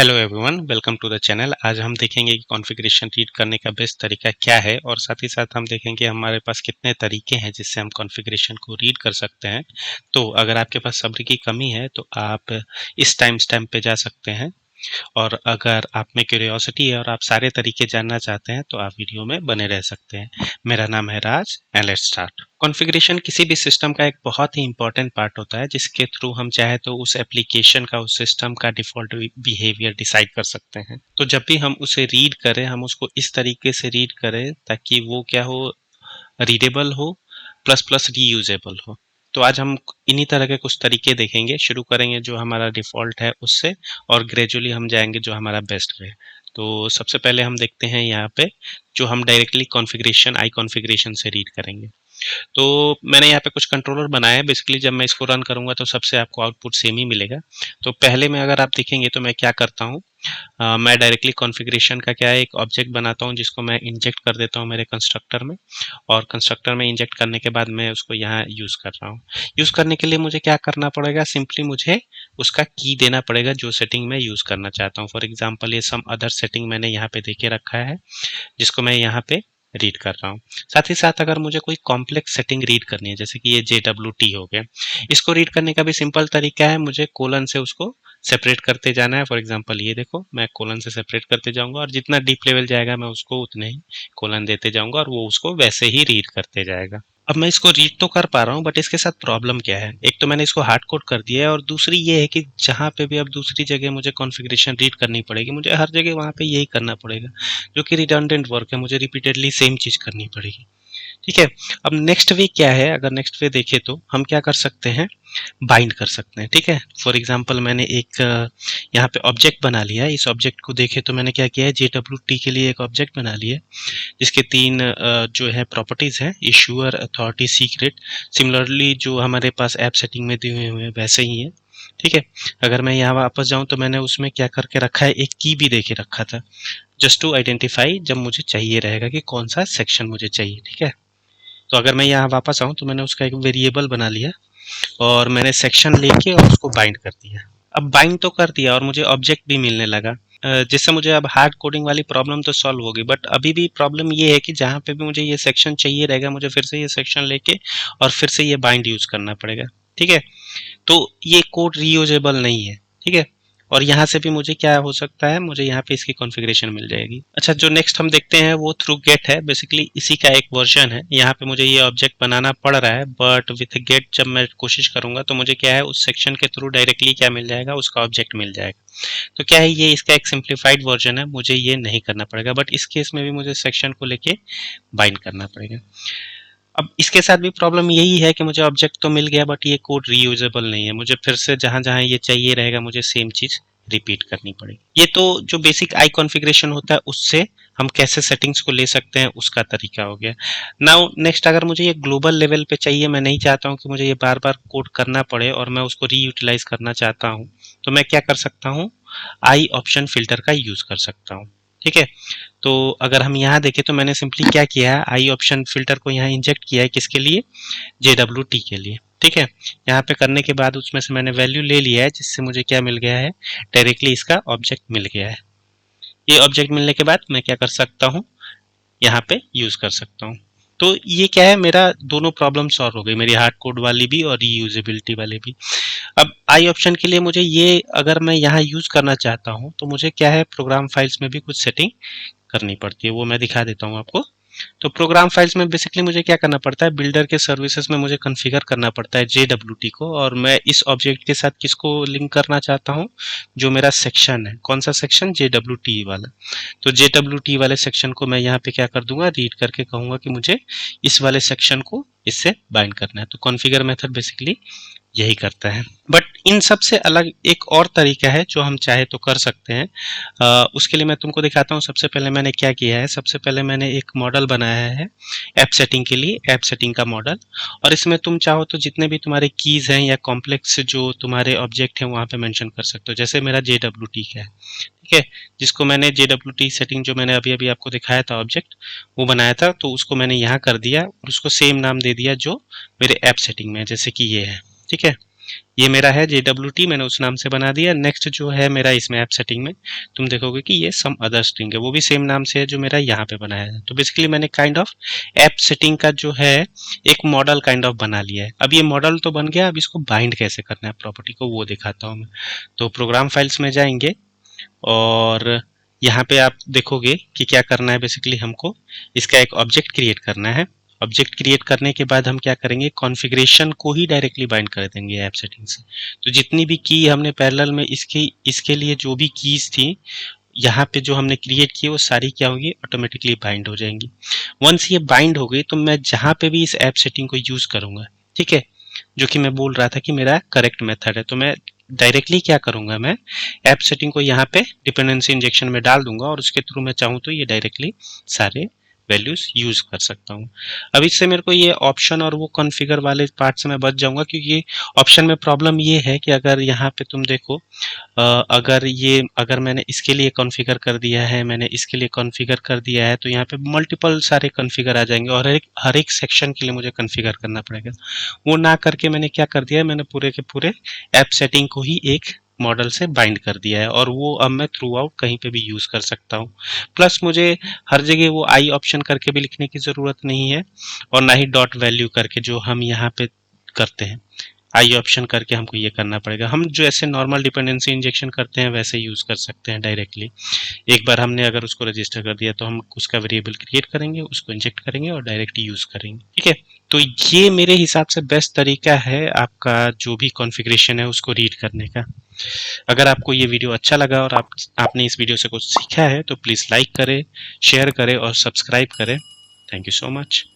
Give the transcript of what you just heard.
Hello everyone, welcome to the channel. आज हम देखेंगे कि कॉन्फ़िगरेशन रीड करने का बेस्ट तरीका क्या है और साथ ही साथ हम देखेंगे हमारे पास कितने तरीके हैं जिससे हम कॉन्फ़िगरेशन को रीड कर सकते हैं। तो अगर आपके पास सब्र की कमी है तो आप इस टाइम स्टैम्प पे जा सकते हैं, और अगर आप में क्यूरियोसिटी है और आप सारे तरीके जानना चाहते हैं तो आप वीडियो में बने रह सकते हैं। मेरा नाम है राज एंड लेट्स स्टार्ट। कॉन्फ़िगरेशन किसी भी सिस्टम का एक बहुत ही इंपॉर्टेंट पार्ट होता है जिसके थ्रू हम चाहे तो उस एप्लीकेशन का, उस सिस्टम का डिफ़ॉल्ट बिहेवियर डिसाइड कर सकते हैं। तो जब भी हम उसे रीड करें, हम उसको इस तरीके से रीड करें ताकि वो क्या हो, रीडेबल हो प्लस प्लस रीयूजेबल हो। तो आज हम इन्हीं तरह के कुछ तरीके देखेंगे। शुरू करेंगे जो हमारा डिफ़ॉल्ट है उससे, और ग्रेजुअली हम जाएंगे जो हमारा बेस्ट रहे। तो सबसे पहले हम देखते हैं यहाँ पे जो हम डायरेक्टली कॉन्फ़िगरेशन आई कॉन्फ़िगरेशन से रीड करेंगे। तो मैंने यहाँ पे कुछ कंट्रोलर बनाए हैं। बेसिकली जब मैं इसको रन करूँगा तो सबसे आपको आउटपुट सेम ही मिलेगा। तो पहले में अगर आप देखेंगे तो मैं क्या करता हूँ, मैं डायरेक्टली कॉन्फ़िगरेशन का क्या है, एक ऑब्जेक्ट बनाता हूँ जिसको मैं इंजेक्ट कर देता हूँ मेरे कंस्ट्रक्टर में, और कंस्ट्रक्टर में इंजेक्ट करने के बाद मैं उसको यहाँ यूज़ कर रहा हूँ। यूज़ करने के लिए मुझे क्या करना पड़ेगा, सिंपली मुझे उसका की देना पड़ेगा जो सेटिंग मैं यूज़ करना चाहता हूँ। फॉर एग्जाम्पल ये सम अदर सेटिंग मैंने यहाँ पे देके रखा है जिसको मैं यहाँ पे रीड कर रहा हूँ। साथ ही साथ अगर मुझे कोई कॉम्प्लेक्स सेटिंग रीड करनी है, जैसे कि ये JWT हो गया, इसको रीड करने का भी सिंपल तरीका है, मुझे कोलन से उसको सेपरेट करते जाना है। फॉर एग्जांपल ये देखो, मैं कोलन से सेपरेट करते जाऊंगा और जितना डीप लेवल जाएगा मैं उसको उतने ही कोलन देते जाऊंगा और वो उसको वैसे ही रीड करते जाएगा। अब मैं इसको रीड तो कर पा रहा हूँ, बट इसके साथ प्रॉब्लम क्या है, एक तो मैंने इसको हार्ड कोड कर दिया है, और दूसरी ये है कि जहाँ पे भी अब दूसरी जगह मुझे कॉन्फ़िगरेशन रीड करनी पड़ेगी, मुझे हर जगह वहाँ पे यही करना पड़ेगा, जो कि रिडंडेंट वर्क है, मुझे रिपीटेडली सेम चीज़ करनी पड़ेगी। ठीक है। अब नेक्स्ट वे क्या है, अगर नेक्स्ट वे देखें तो हम क्या कर सकते हैं, बाइंड कर सकते हैं। ठीक है। फॉर एग्जांपल मैंने एक यहाँ पे ऑब्जेक्ट बना लिया है। इस ऑब्जेक्ट को देखें तो मैंने क्या किया है, JWT के लिए एक ऑब्जेक्ट बना लिया है जिसके तीन जो है प्रॉपर्टीज है, इशूअर, अथॉरिटी, सीक्रेट। सिमिलरली जो हमारे पास ऐप सेटिंग में दिए हुए हैं वैसे ही है। ठीक है। अगर मैं यहाँ वापस जाऊँ तो मैंने उसमें क्या करके रखा है, एक की भी देके रखा था, जस्ट टू आइडेंटिफाई जब मुझे चाहिए रहेगा कि कौन सा सेक्शन मुझे चाहिए। ठीक है। तो अगर मैं यहाँ वापस आऊँ तो मैंने उसका एक वेरिएबल बना लिया और मैंने सेक्शन लेके और उसको बाइंड कर दिया। अब बाइंड तो कर दिया और मुझे ऑब्जेक्ट भी मिलने लगा, जिससे मुझे अब हार्ड कोडिंग वाली प्रॉब्लम तो सॉल्व होगी। बट अभी भी प्रॉब्लम ये है कि जहाँ पे भी मुझे ये सेक्शन चाहिए रहेगा, मुझे फिर से ये सेक्शन लेके और फिर से ये बाइंड यूज करना पड़ेगा। ठीक है। तो ये कोड रीयूजेबल नहीं है। ठीक है। और यहाँ से भी मुझे क्या हो सकता है, मुझे यहाँ पे इसकी कॉन्फ़िगरेशन मिल जाएगी। अच्छा, जो नेक्स्ट हम देखते हैं वो थ्रू गेट है। बेसिकली इसी का एक वर्जन है। यहाँ पे मुझे ये ऑब्जेक्ट बनाना पड़ रहा है, बट विथ गेट जब मैं कोशिश करूंगा तो मुझे क्या है, उस सेक्शन के थ्रू डायरेक्टली क्या मिल जाएगा, उसका ऑब्जेक्ट मिल जाएगा। तो क्या है, ये इसका एक सिंप्लीफाइड वर्जन है, मुझे ये नहीं करना पड़ेगा, बट इस केस में भी मुझे सेक्शन को लेके बाइंड करना पड़ेगा। अब इसके साथ भी प्रॉब्लम यही है कि मुझे ऑब्जेक्ट तो मिल गया बट ये कोड रीयूजेबल नहीं है, मुझे फिर से जहां जहां ये चाहिए रहेगा मुझे सेम चीज रिपीट करनी पड़ेगी। ये तो जो बेसिक आई कॉन्फ़िगरेशन होता है उससे हम कैसे सेटिंग्स को ले सकते हैं उसका तरीका हो गया। नाउ नेक्स्ट, अगर मुझे ये ग्लोबल लेवल पे चाहिए, मैं नहीं चाहता हूँ कि मुझे ये बार बार कोड करना पड़े और मैं उसको रीयूटिलाइज करना चाहता हूँ, तो मैं क्या कर सकता हूँ, आई ऑप्शन फिल्टर का यूज कर सकता हूँ। ठीक है। तो अगर हम यहाँ देखें तो मैंने सिंपली क्या किया है, आई ऑप्शन फिल्टर को यहाँ इंजेक्ट किया है, किसके लिए, JWT के लिए। ठीक है। यहाँ पे करने के बाद उसमें से मैंने वैल्यू ले लिया है, जिससे मुझे क्या मिल गया है, डायरेक्टली इसका ऑब्जेक्ट मिल गया है। ये ऑब्जेक्ट मिलने के बाद मैं क्या कर सकता हूँ, यहाँ पे यूज कर सकता हूँ। तो ये क्या है, मेरा दोनों प्रॉब्लम सॉल्व हो गई, मेरी हार्ड कोड वाली भी और रीयूजेबिलिटी वाली भी। अब आई ऑप्शन के लिए मुझे ये, अगर मैं यहाँ यूज करना चाहता हूँ तो मुझे क्या है, प्रोग्राम फाइल्स में भी कुछ सेटिंग करनी पड़ती है, वो मैं दिखा देता हूँ आपको। तो प्रोग्राम फाइल्स में बेसिकली मुझे क्या करना पड़ता है, बिल्डर के सर्विसेज में मुझे कॉन्फ़िगर करना पड़ता है JWT को, और मैं इस ऑब्जेक्ट के साथ किसको लिंक करना चाहता हूँ, जो मेरा सेक्शन है, कौन सा सेक्शन, JWT वाला। तो JWT वाले सेक्शन को मैं यहाँ पे क्या कर दूंगा, रीड करके कहूंगा कि मुझे इस वाले सेक्शन को इससे बाइंड करना है। तो कॉन्फ़िगर मेथड बेसिकली यही करता है। बट इन सब से अलग एक और तरीका है जो हम चाहे तो कर सकते हैं। उसके लिए मैं तुमको दिखाता हूँ। सबसे पहले मैंने क्या किया है, सबसे पहले मैंने एक मॉडल बनाया है ऐप सेटिंग के लिए, ऐप सेटिंग का मॉडल। और इसमें तुम चाहो तो जितने भी तुम्हारे कीज हैं या कॉम्प्लेक्स जो तुम्हारे ऑब्जेक्ट हैं वहाँ पे मेंशन कर सकते हो। जैसे मेरा JWT का है, ठीक है, जिसको मैंने JWT सेटिंग जो मैंने अभी अभी आपको दिखाया था ऑब्जेक्ट, वो बनाया था, तो उसको मैंने यहाँ कर दिया और उसको सेम नाम दे दिया जो मेरे ऐप सेटिंग में है, जैसे कि ये है। ठीक है। ये मेरा है JWT, मैंने उस नाम से बना दिया। नेक्स्ट जो है मेरा इसमें ऐप सेटिंग में तुम देखोगे कि ये सम अदर स्ट्रिंग है, वो भी सेम नाम से है जो मेरा यहाँ पे बनाया है। तो बेसिकली मैंने काइंड ऑफ ऐप सेटिंग का जो है एक मॉडल काइंड ऑफ बना लिया है। अब ये मॉडल तो बन गया, अब इसको बाइंड कैसे करना है प्रॉपर्टी को वो दिखाता हूँ मैं। तो प्रोग्राम फाइल्स में जाएंगे और यहाँ पे आप देखोगे कि क्या करना है। बेसिकली हमको इसका एक ऑब्जेक्ट क्रिएट करना है। ऑब्जेक्ट क्रिएट करने के बाद हम क्या करेंगे, कॉन्फ़िगरेशन को ही डायरेक्टली बाइंड कर देंगे ऐप सेटिंग से। तो जितनी भी की हमने पैरेलल में इसके लिए जो भी कीज थी यहाँ पे जो हमने क्रिएट की वो सारी क्या होगी, ऑटोमेटिकली बाइंड हो जाएंगी। वंस ये बाइंड हो गई तो मैं जहाँ पे भी इस ऐप सेटिंग को यूज करूंगा, ठीक है, जो कि मैं बोल रहा था कि मेरा करेक्ट मेथड है, तो मैं डायरेक्टली क्या करूंगा, मैं ऐप सेटिंग को यहाँ पे डिपेंडेंसी इंजेक्शन में डाल दूंगा और उसके थ्रू मैं चाहूँ तो ये डायरेक्टली सारे वैल्यूज यूज कर सकता हूँ। अब इससे मेरे को ये ऑप्शन और वो कॉन्फ़िगर वाले पार्ट से मैं बच जाऊंगा, क्योंकि ऑप्शन में प्रॉब्लम ये है कि अगर यहाँ पे तुम देखो अगर मैंने इसके लिए कॉन्फ़िगर कर दिया है, मैंने इसके लिए कॉन्फ़िगर कर दिया है, तो यहाँ पे मल्टीपल सारे कॉन्फ़िगर आ जाएंगे और हर एक सेक्शन के लिए मुझे कॉन्फ़िगर करना पड़ेगा। वो ना करके मैंने क्या कर दिया है, मैंने पूरे के पूरे ऐप सेटिंग को ही एक मॉडल से बाइंड कर दिया है और वो अब मैं थ्रू आउट कहीं पे भी यूज कर सकता हूँ। प्लस मुझे हर जगह वो आई ऑप्शन करके भी लिखने की जरूरत नहीं है और ना ही डॉट वैल्यू करके जो हम यहाँ पे करते हैं, आई ऑप्शन करके हमको ये करना पड़ेगा। हम जो ऐसे नॉर्मल डिपेंडेंसी इंजेक्शन करते हैं वैसे यूज कर सकते हैं डायरेक्टली। एक बार हमने अगर उसको रजिस्टर कर दिया तो हम उसका वेरिएबल क्रिएट करेंगे, उसको इंजेक्ट करेंगे और डायरेक्ट यूज करेंगे, ठीक है। तो ये मेरे हिसाब से बेस्ट तरीका है आपका जो भी कॉन्फ़िगरेशन है उसको रीड करने का। अगर आपको ये वीडियो अच्छा लगा और आपने इस वीडियो से कुछ सीखा है तो प्लीज़ लाइक करें, शेयर करें और सब्सक्राइब करें। Thank you so much.